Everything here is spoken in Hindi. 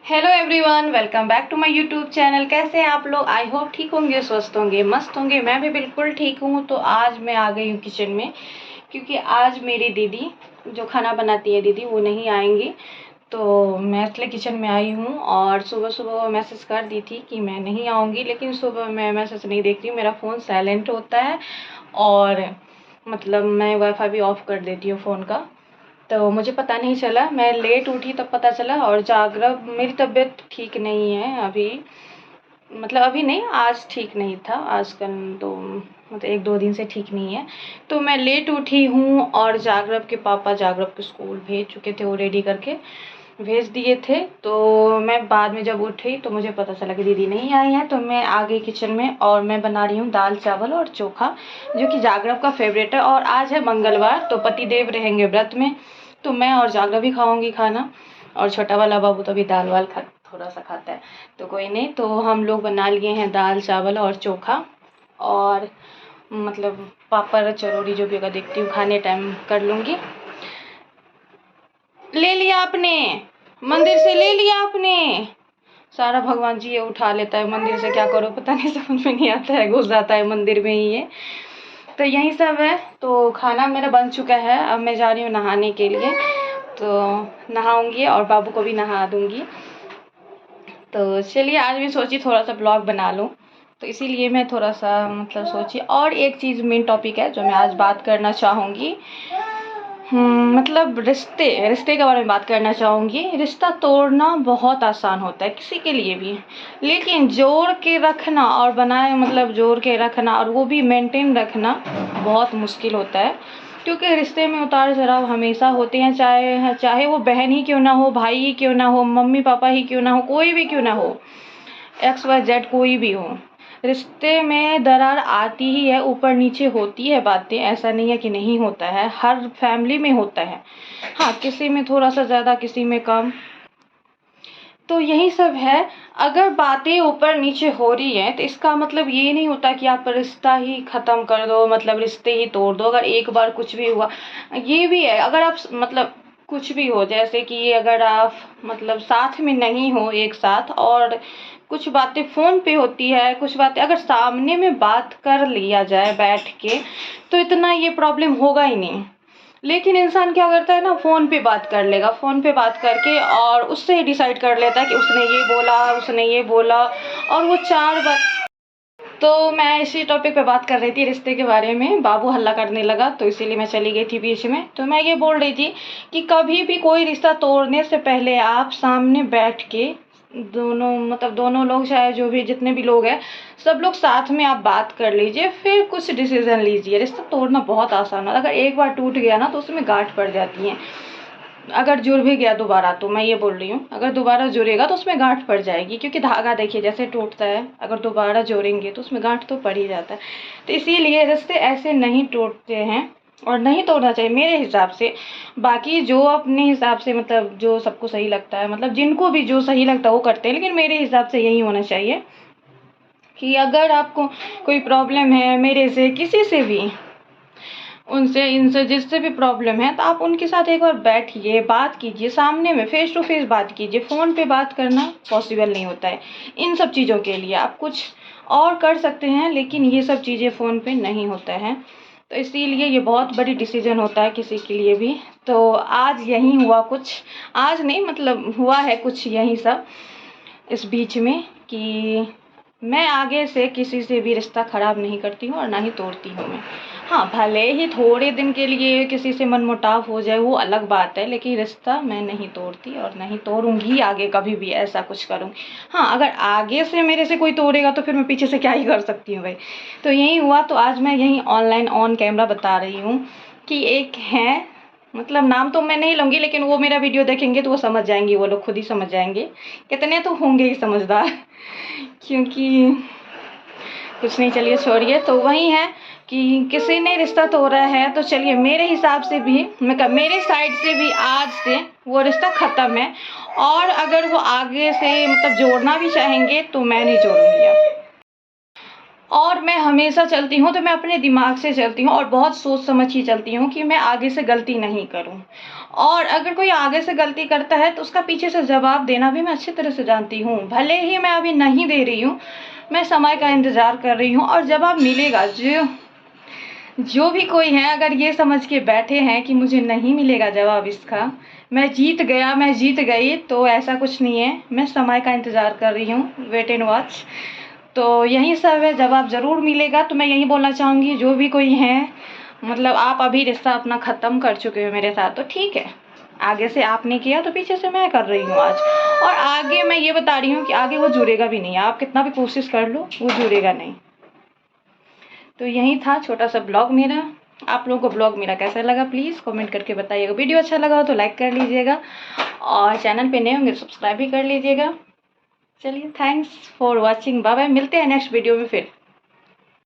Hello everyone, welcome back to my YouTube channel. कैसे हैं आप लोग? आई होप ठीक होंगे, स्वस्थ होंगे, मस्त होंगे। मैं भी बिल्कुल ठीक हूँ। तो आज मैं आ गई हूँ किचन में, क्योंकि आज मेरी दीदी जो खाना बनाती है दीदी वो नहीं आएंगी। तो मैं इसलिए किचन में आई हूँ। और सुबह सुबह मैसेज कर दी थी कि मैं नहीं आऊँगी, लेकिन सुबह मैं मैसेज नहीं देखती हूँ, मेरा फ़ोन साइलेंट होता है और मतलब मैं वाईफाई भी ऑफ़ कर देती हूँ फ़ोन का। तो मुझे पता नहीं चला, मैं लेट उठी तब पता चला। और जागरण, मेरी तबीयत ठीक नहीं है अभी, मतलब अभी नहीं, आज ठीक नहीं था। आजकल तो मतलब 1-2 दिन से ठीक नहीं है। तो मैं लेट उठी हूँ और जागरण के पापा जागरण को स्कूल भेज चुके थे, वो रेडी करके भेज दिए थे। तो मैं बाद में जब उठी तो मुझे पता चला कि दीदी नहीं आई है। तो मैं आ गई किचन में और मैं बना रही हूँ दाल चावल और चोखा, जो कि जागरण का फेवरेट है। और आज है मंगलवार, तो पतिदेव रहेंगे व्रत में, तो मैं और जागरण भी खाऊंगी खाना। और छोटा वाला बाबू तो अभी दाल वाल थोड़ा सा खाता है, तो कोई नहीं। तो हम लोग बना लिए हैं दाल चावल और चोखा, और मतलब पापड़ चरौड़ी जो भी होगा देखती हूँ, खाने टाइम कर लूँगी। ले लिया आपने? मंदिर से ले लिया आपने? सारा भगवान जी ये उठा लेता है, मंदिर से क्या करो पता नहीं, समझ में नहीं आता है, घुस जाता है मंदिर में ही ये। तो यही सब है। तो खाना मेरा बन चुका है, अब मैं जा रही हूँ नहाने के लिए। तो नहाऊंगी और बाबू को भी नहा दूंगी। तो चलिए, आज भी सोची थोड़ा सा ब्लॉग बना लूँ, तो इसीलिए मैं थोड़ा सा मतलब सोची। और एक चीज़ मेन टॉपिक है जो मैं आज बात करना चाहूँगी। मतलब रिश्ते के बारे में बात करना चाहूँगी। रिश्ता तोड़ना बहुत आसान होता है किसी के लिए भी, लेकिन जोड़ के रखना और बनाए मतलब जोड़ के रखना और वो भी मेंटेन रखना बहुत मुश्किल होता है। क्योंकि रिश्ते में उतार चढ़ाव हमेशा होते हैं, चाहे चाहे वो बहन ही क्यों ना हो, भाई ही क्यों ना हो, मम्मी पापा ही क्यों ना हो, कोई भी क्यों ना हो, XYZ कोई भी हो, रिश्ते में दरार आती ही है, ऊपर नीचे होती है बातें, ऐसा नहीं है कि नहीं होता है, हर फैमिली में होता है। हाँ, किसी में थोड़ा सा ज़्यादा, किसी में कम। तो यही सब है। अगर बातें ऊपर नीचे हो रही हैं तो इसका मतलब ये नहीं होता कि आप रिश्ता ही ख़त्म कर दो, मतलब रिश्ते ही तोड़ दो। अगर एक बार कुछ भी हुआ, ये भी है, अगर आप मतलब कुछ भी हो, जैसे कि अगर आप मतलब साथ में नहीं हो एक साथ, और कुछ बातें फ़ोन पे होती है, कुछ बातें अगर सामने में बात कर लिया जाए बैठ के, तो इतना ये प्रॉब्लम होगा ही नहीं। लेकिन इंसान क्या करता है ना, फ़ोन पे बात कर लेगा, फ़ोन पे बात करके और उससे ही डिसाइड कर लेता है कि उसने ये बोला, उसने ये बोला, और वो 4 बार। तो मैं इसी टॉपिक पे बात कर रही थी, रिश्ते के बारे में। बाबू हल्ला करने लगा तो इसीलिए मैं चली गई थी बीच में। तो मैं ये बोल रही थी कि कभी भी कोई रिश्ता तोड़ने से पहले आप सामने बैठ के दोनों मतलब दोनों लोग, चाहे जो भी जितने भी लोग हैं, सब लोग साथ में आप बात कर लीजिए, फिर कुछ डिसीजन लीजिए। रिश्ता तोड़ना बहुत आसान है, अगर एक बार टूट गया ना तो उसमें गांठ पड़ जाती है। अगर जुड़ भी गया दोबारा, तो मैं ये बोल रही हूँ, अगर दोबारा जुड़ेगा तो उसमें गांठ पड़ जाएगी, क्योंकि धागा देखिए जैसे टूटता है, अगर दोबारा जोड़ेंगे तो उसमें गांठ तो पड़ ही जाता है। तो इसीलिए रिश्ते ऐसे नहीं टूटते हैं और नहीं तोड़ना चाहिए मेरे हिसाब से। बाकी जो अपने हिसाब से मतलब जो सबको सही लगता है, मतलब जिनको भी जो सही लगता है वो करते हैं, लेकिन मेरे हिसाब से यही होना चाहिए कि अगर आपको कोई प्रॉब्लम है मेरे से, किसी से भी, उनसे इनसे जिससे भी प्रॉब्लम है, तो आप उनके साथ एक बार बैठिए, बात कीजिए, सामने में फेस टू फेस बात कीजिए। फ़ोन पे बात करना पॉसिबल नहीं होता है। इन सब चीज़ों के लिए आप कुछ और कर सकते हैं, लेकिन ये सब चीज़ें फ़ोन पे नहीं होता है। तो इसीलिए ये बहुत बड़ी डिसीजन होता है किसी के लिए भी। तो आज यही हुआ कुछ, आज नहीं मतलब हुआ है कुछ यही सब इस बीच में, कि मैं आगे से किसी से भी रिश्ता ख़राब नहीं करती हूँ और ना ही तोड़ती हूँ मैं। हाँ, भले ही थोड़े दिन के लिए किसी से मनमुटाव हो जाए वो अलग बात है, लेकिन रिश्ता मैं नहीं तोड़ती और नहीं तोड़ूंगी आगे कभी भी ऐसा कुछ करूँगी। हाँ, अगर आगे से मेरे से कोई तोड़ेगा तो फिर मैं पीछे से क्या ही कर सकती हूँ भाई। तो यही हुआ। तो आज मैं यही ऑनलाइन ऑन कैमरा बता रही हूँ कि एक है, मतलब नाम तो मैं नहीं लूँगी, लेकिन वो मेरा वीडियो देखेंगे तो वो समझ जाएंगे, वो लोग खुद ही समझ जाएंगे, कितने तो होंगे ही समझदार। क्योंकि कुछ नहीं, चलिए छोड़िए। तो वही है कि किसी ने रिश्ता तोड़ा है तो चलिए, मेरे हिसाब से भी, मतलब मेरे साइड से भी आज से वो रिश्ता ख़त्म है। और अगर वो आगे से मतलब जोड़ना भी चाहेंगे तो मैं नहीं जोड़ूंगी अब। और मैं हमेशा चलती हूँ तो मैं अपने दिमाग से चलती हूँ और बहुत सोच समझ ही चलती हूँ कि मैं आगे से गलती नहीं करूँ। और अगर कोई आगे से गलती करता है तो उसका पीछे से जवाब देना भी मैं अच्छी तरह से जानती हूँ। भले ही मैं अभी नहीं दे रही हूँ, मैं समय का इंतज़ार कर रही हूँ और जवाब मिलेगा। जो भी कोई है अगर ये समझ के बैठे हैं कि मुझे नहीं मिलेगा जवाब इसका, मैं जीत गया, मैं जीत गई, तो ऐसा कुछ नहीं है। मैं समय का इंतज़ार कर रही हूँ, वेट एंड वॉच। तो यही सब है, जवाब ज़रूर मिलेगा। तो मैं यही बोलना चाहूँगी, जो भी कोई है, मतलब आप अभी रिश्ता अपना ख़त्म कर चुके हो मेरे साथ तो ठीक है, आगे से आपने किया तो पीछे से मैं कर रही हूँ आज। और आगे मैं ये बता रही हूँ कि आगे वो जुड़ेगा भी नहीं, आप कितना भी कोशिश कर लो वो जुड़ेगा नहीं। तो यही था छोटा सा ब्लॉग मेरा। आप लोगों को ब्लॉग मेरा कैसा लगा प्लीज़ कमेंट करके बताइएगा। वीडियो अच्छा लगा हो तो लाइक कर लीजिएगा और चैनल पे नए होंगे तो सब्सक्राइब भी कर लीजिएगा। चलिए, thanks for watching, bye bye. मिलते हैं नेक्स्ट वीडियो में फिर।